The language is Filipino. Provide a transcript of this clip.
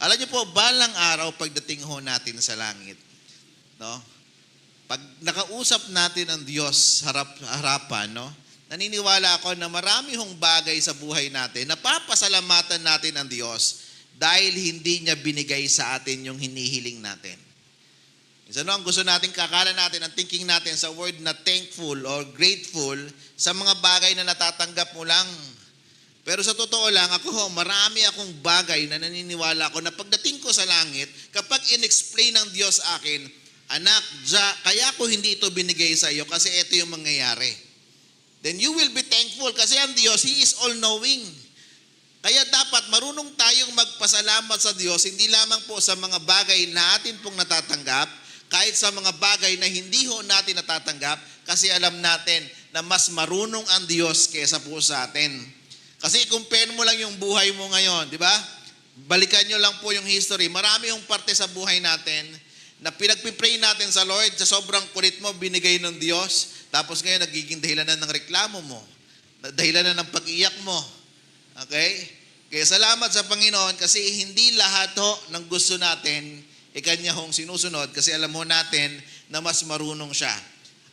Alam niyo po, balang araw pagdating ho natin sa langit, no? Pag nakausap natin ang Diyos harapan, no? Naniniwala ako na marami hong bagay sa buhay natin, napapasalamatan natin ang Diyos dahil hindi niya binigay sa atin yung hinihiling natin. Minsan ang gusto natin, kakala natin, ang thinking natin sa word na thankful or grateful sa mga bagay na natatanggap mo lang. Pero sa totoo lang, marami akong bagay na naniniwala ko na pagdating ko sa langit, kapag in-explain ng Diyos akin, anak, kaya ko hindi ito binigay sa iyo kasi ito yung mangyayari. Then you will be thankful kasi ang Diyos, He is all-knowing. Kaya dapat marunong tayong magpasalamat sa Diyos, hindi lamang po sa mga bagay na atin pong natatanggap, kahit sa mga bagay na hindi ho natin natatanggap, kasi alam natin na mas marunong ang Diyos kaysa po sa atin. Kasi compare mo lang yung buhay mo ngayon, di ba? Balikan nyo lang po yung history. Marami yung parte sa buhay natin na pinagpipray natin sa Lord, sa sobrang kulit mo, binigay ng Diyos, tapos ngayon nagiging dahilanan ng reklamo mo, dahilanan ng pag-iyak mo. Okay? Kaya salamat sa Panginoon kasi hindi lahat ho ng gusto natin, Kanya hong sinusunod kasi alam mo natin na mas marunong siya.